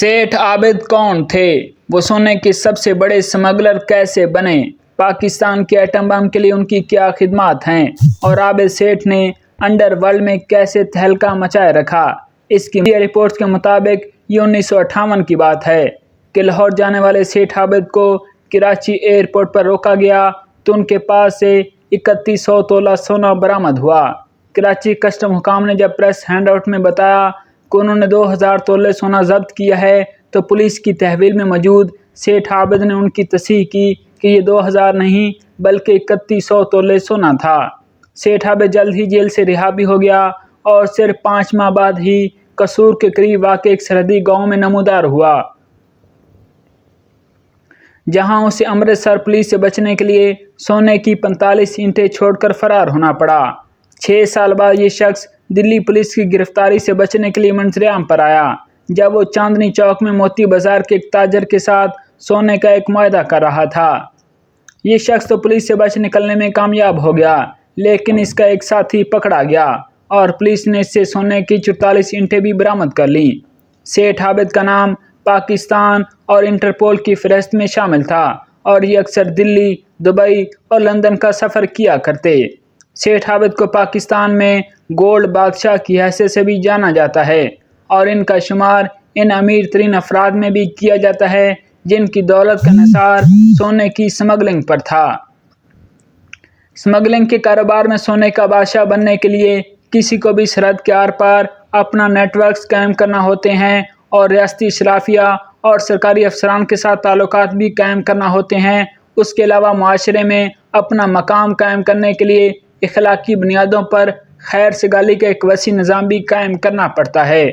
सेठ आबिद कौन थे? वो सोने के सबसे बड़े स्मगलर कैसे बने? पाकिस्तान के एटम बम के लिए उनकी क्या खिदमत हैं? और आबिद सेठ ने अंडरवर्ल्ड में कैसे तहलका मचाए रखा? इसकी मीडिया रिपोर्ट्स के मुताबिक ये 1958 की बात है कि लाहौर जाने वाले सेठ आबिद को कराची एयरपोर्ट पर रोका गया तो उनके पास से 3100 तोला सोना बरामद हुआ। कराची कस्टम हुकाम ने जब प्रेस हैंडआउट में बताया कि उन्होंने 2000 तोले सोना जब्त किया है तो पुलिस की तहवील में मौजूद सेठ आबिद ने उनकी तस्दीक की कि ये 2000 नहीं बल्कि 3100 तोले सोना था। सेठ आबिद जल्द ही जेल से रिहा भी हो गया और सिर्फ 5 माह बाद ही कसूर के करीब वाक़ एक सरहदी गांव में नमूदार हुआ, जहां उसे अमृतसर पुलिस से बचने के लिए सोने की 45 ईंटें छोड़कर फरार होना पड़ा। 6 साल बाद ये शख्स दिल्ली पुलिस की गिरफ्तारी से बचने के लिए मंजर-ए-आम पर आया, जब वो चांदनी चौक में मोती बाजार के एक ताजर के साथ सोने का एक मुआहदा कर रहा था। ये शख्स तो पुलिस से बच निकलने में कामयाब हो गया, लेकिन इसका एक साथी पकड़ा गया और पुलिस ने इससे सोने की 44 ईंटें भी बरामद कर लीं। सेठ आबिद का नाम पाकिस्तान और इंटरपोल की फहरिस्त में शामिल था और ये अक्सर दिल्ली, दुबई और लंदन का सफ़र किया करते। सेठ आबिद को पाकिस्तान में गोल्ड बादशाह की हैसियत से भी जाना जाता है और इनका शुमार इन अमीर तरीन अफराद में भी किया जाता है जिनकी दौलत का निसार सोने की स्मगलिंग पर था। स्मगलिंग के कारोबार में सोने का बादशाह बनने के लिए किसी को भी सरहद के आर पार अपना नेटवर्क कायम करना होते हैं और रियासती शराफिया और सरकारी अफसरान के साथ ताल्लुकात भी कायम करना होते हैं। उसके अलावा मुआशरे में अपना मकाम कायम करने के लिए इखलाकी बुनियादों पर खैर सगाली का एक वसी निज़ाम भी कायम करना पड़ता है।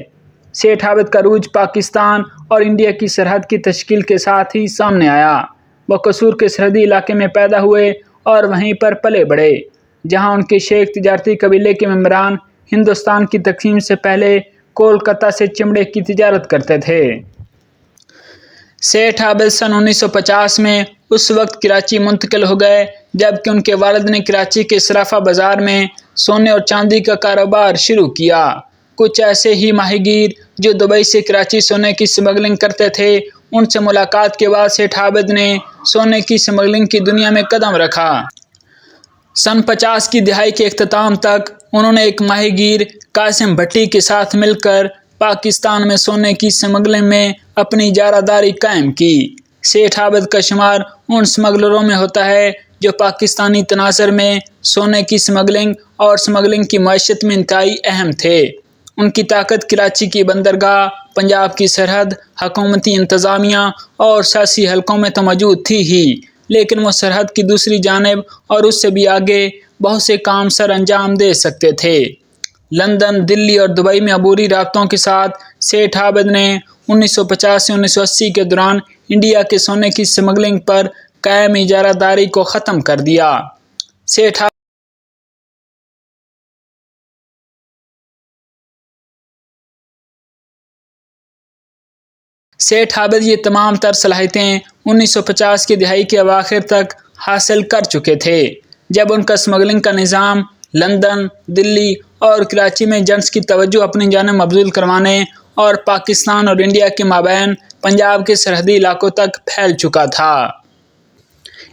सेठ आबिद का रूज पाकिस्तान और इंडिया की सरहद की तश्कील के साथ ही सामने आया। वो कसूर के सरहदी इलाके में पैदा हुए और वहीं पर पले बढ़े, जहां उनके शेख तिजारती कबीले के मेंबरान हिंदुस्तान की तकसीम से पहले कोलकाता से चमड़े की तिजारत करते थे। सेठ आबिद सन 1950 में उस वक्त कराची मुंतकिल हो गए जबकि उनके वालिद ने कराची के सराफा बाज़ार में सोने और चांदी का कारोबार शुरू किया। कुछ ऐसे ही माहीगीर जो दुबई से कराची सोने की स्मगलिंग करते थे, उनसे मुलाकात के बाद सेठ आबिद ने सोने की स्मगलिंग की दुनिया में कदम रखा। सन 50 की दहाई के इख्तिताम तक उन्होंने एक माहीगीर कासिम भट्टी के साथ मिलकर पाकिस्तान में सोने की स्मगलिंग में अपनी इजारादारी कायम की। सेठ आबिद का शुमार उन स्मगलरों में होता है जो पाकिस्तानी तनाज़र में सोने की स्मगलिंग और स्मगलिंग की मईशत में इंतहाई अहम थे। उनकी ताकत कराची की बंदरगाह, पंजाब की सरहद, हकूमती इंतज़ामिया और सियासी हलकों में तो मौजूद थी ही, लेकिन वो सरहद की दूसरी जानिब और उससे भी आगे बहुत से काम सर अंजाम दे सकते थे। लंदन, दिल्ली और दुबई में अबूरी राब्तों के साथ सेठ आबिद ने 1950 से 1980 के दौरान इंडिया के सोने की स्मगलिंग पर कायम इजारादारी को ख़त्म कर दिया। सेठ आबिद ये तमाम तर सलाहियतें 1950 की दहाई के अवाखिर तक हासिल कर चुके थे, जब उनका स्मगलिंग का निज़ाम लंदन, दिल्ली और कराची में एजेंट्स की तवज्जो अपनी जानिब मबज़ूल करवाने और पाकिस्तान और इंडिया के माबैन पंजाब के सरहदी इलाकों तक फैल चुका था।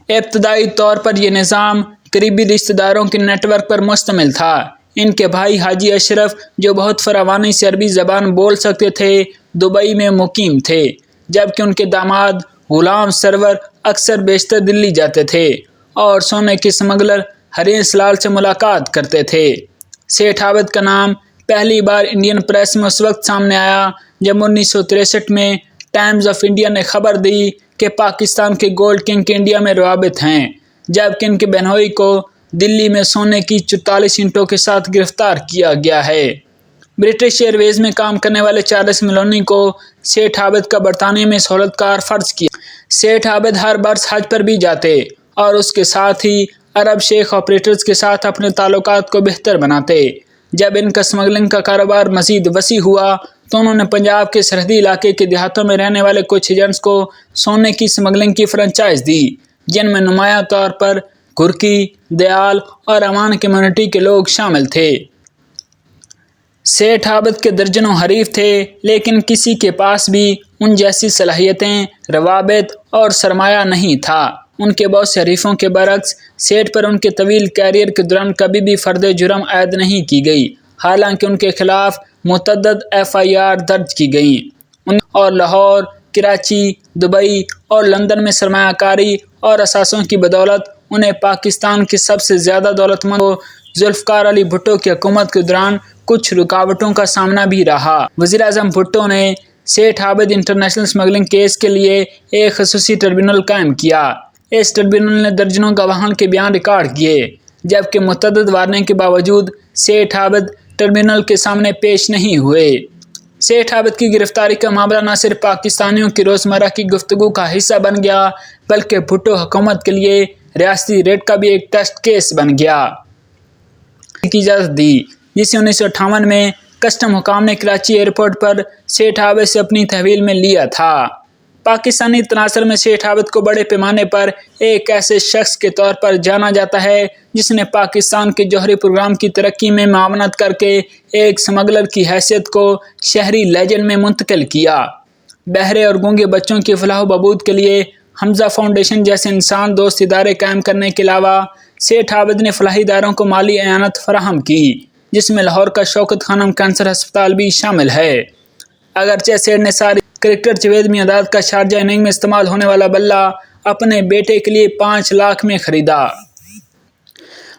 इब्तदाई तौर पर यह निज़ाम करीबी रिश्तेदारों के नेटवर्क पर मुश्तमिल था। इनके भाई हाजी अशरफ, जो बहुत फरावानी से अरबी ज़बान बोल सकते थे, दुबई में मुकीम थे, जबकि उनके दामाद गुलाम सरवर अक्सर बेशतर दिल्ली जाते थे और सोने के स्मगलर हरीश लाल से मुलाकात करते थे। सेठ आबिद का नाम पहली बार इंडियन प्रेस में उस वक्त सामने आया जब 1963 में टाइम्स ऑफ इंडिया ने खबर दी कि पाकिस्तान के गोल्ड किंग के इंडिया में रवाबित हैं, जबकि इनके बहनोई को दिल्ली में सोने की 44 ईंटों के साथ गिरफ्तार किया गया है। ब्रिटिश एयरवेज में काम करने वाले चार्ल्स मेलोनी को सेठ आबिद का बरतानिया में सहूलतकार फ़र्ज किया। सेठ आबिद हर बरस हज पर भी जाते और उसके साथ ही अरब शेख ऑपरेटर्स के साथ अपने ताल्लुकात को बेहतर बनाते। जब इनका स्मगलिंग का कारोबार मज़ीद वसी हुआ तो उन्होंने पंजाब के सरहदी इलाके के देहातों में रहने वाले कुछ एजेंट्स को सोने की स्मगलिंग की फ्रेंचाइज दी, जिनमें नुमाया तौर पर घुरकी, दयाल और अमान कम्युनिटी के लोग शामिल थे। سیٹھ عابد کے درجنوں حریف تھے، لیکن کسی کے پاس بھی ان جیسی صلاحیتیں، روابط اور سرمایہ نہیں تھا۔ ان کے بہت سے حریفوں کے برعکس سیٹھ پر ان کے طویل کیریئر کے دوران کبھی بھی فرد جرم عائد نہیں کی گئی، حالانکہ ان کے خلاف متعدد FIR درج کی گئیں اور لاہور، کراچی، دبئی اور لندن میں سرمایہ کاری اور اثاثوں کی بدولت انہیں پاکستان کے سب سے زیادہ دولت مند ذوالفقار علی بھٹو کی حکومت کے دوران کچھ رکاوٹوں کا سامنا بھی رہا۔ وزیر اعظم بھٹو نے سیٹھ عابد انٹرنیشنل اسمگلنگ کیس کے لیے ایک خصوصی ٹریبیونل قائم کیا۔ اس ٹریبیونل نے درجنوں گواہان کے بیان ریکارڈ کیے، جبکہ متعدد وارننگ کے باوجود سیٹھ عابد ٹریبیونل کے سامنے پیش نہیں ہوئے۔ سیٹھ عابد کی گرفتاری کا معاملہ نہ صرف پاکستانیوں کی روزمرہ کی گفتگو کا حصہ بن گیا، بلکہ بھٹو حکومت کے لیے ریاستی ریٹ کا بھی ایک ٹیسٹ کیس بن گیا۔ کی اجازت دی، جسے 1958 میں کسٹم حکام نے کراچی ایئرپورٹ پر سیٹھ عابد سے اپنی تحویل میں لیا تھا۔ پاکستانی تناظر میں سیٹھ عابد کو بڑے پیمانے پر ایک ایسے شخص کے طور پر جانا جاتا ہے جس نے پاکستان کے جوہری پروگرام کی ترقی میں معاونت کر کے ایک سمگلر کی حیثیت کو شہری لیجنڈ میں منتقل کیا۔ بہرے اور گونگے بچوں کی فلاح و بہبود کے لیے حمزہ فاؤنڈیشن جیسے انسان دوست ادارے قائم کرنے کے علاوہ سیٹھ عابد نے فلاحی اداروں کو مالی اعانت فراہم کی، جس میں لاہور کا شوکت خانم کینسر ہسپتال بھی شامل ہے۔ اگرچہ سیٹھ نے ساری کرکٹر جاوید میانداد کا شارجہ اننگ میں استعمال ہونے والا بلہ اپنے بیٹے کے لیے 5 لاکھ میں خریدا۔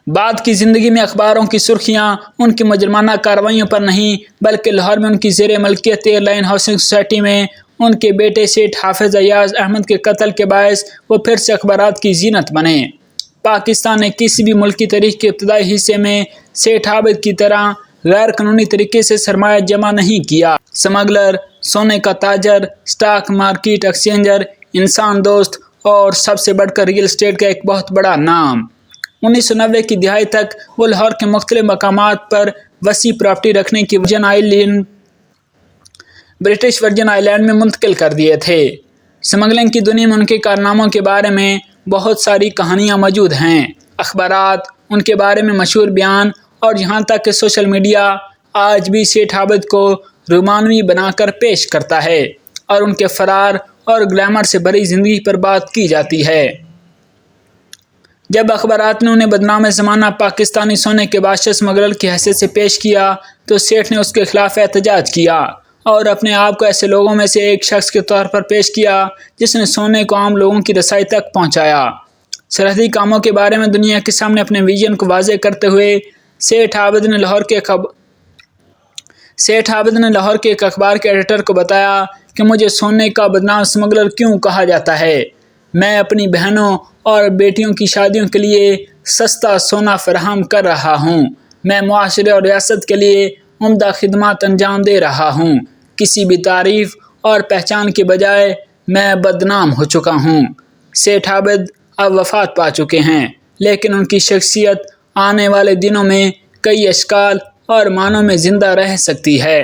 بعد کی زندگی میں اخباروں کی سرخیاں ان کی مجرمانہ کارروائیوں پر نہیں، بلکہ لاہور میں ان کی زیر ملکیت ایئر لائن ہاؤسنگ سوسائٹی میں ان کے بیٹے سیٹھ حافظ ایاز احمد کے قتل کے باعث وہ پھر سے اخبارات کی زینت بنے۔ پاکستان نے کسی بھی ملکی تاریخ کے ابتدائی حصے میں سیٹھ عابد کی طرح غیر قانونی طریقے سے سرمایہ جمع نہیں کیا۔ سمگلر، سونے کا تاجر، سٹاک مارکیٹ ایکسچینجر، انسان دوست اور سب سے بڑھ کر ریل اسٹیٹ کا ایک بہت بڑا نام۔ 1990 کی دہائی تک وہ لاہور کے مختلف مقامات پر وسیع پراپرٹی رکھنے کی برٹش ورجن آئی لینڈ میں منتقل کر دیے تھے۔ سمگلنگ کی دنیا میں ان کے کارناموں کے بارے میں بہت ساری کہانیاں موجود ہیں۔ اخبارات ان کے بارے میں مشہور بیان اور یہاں تک کہ سوشل میڈیا آج بھی سیٹھ عابد کو رومانوی بنا کر پیش کرتا ہے اور ان کے فرار اور گلیمر سے بھری زندگی پر بات کی جاتی ہے۔ جب اخبارات نے انہیں بدنام زمانہ پاکستانی سونے کے بادشاہ اسمگلر کی حیثیت سے پیش کیا تو سیٹھ نے اس کے خلاف احتجاج کیا اور اپنے آپ کو ایسے لوگوں میں سے ایک شخص کے طور پر پیش کیا جس نے سونے کو عام لوگوں کی رسائی تک پہنچایا۔ سرحدی کاموں کے بارے میں دنیا کے سامنے اپنے ویژن کو واضح کرتے ہوئے سیٹھ عابد نے لاہور کے ایک اخبار کے ایڈیٹر کو بتایا کہ مجھے سونے کا بدنام اسمگلر کیوں کہا جاتا ہے۔ میں اپنی بہنوں اور بیٹیوں کی شادیوں کے لیے سستا سونا فراہم کر رہا ہوں۔ میں معاشرے اور ریاست کے لیے عمدہ خدمات انجام دے رہا ہوں۔ کسی بھی تعریف اور پہچان کے بجائے میں بدنام ہو چکا ہوں۔ سیٹھ عابد اب وفات پا چکے ہیں، لیکن ان کی شخصیت آنے والے دنوں میں کئی اشکال اور معنوں میں زندہ رہ سکتی ہے۔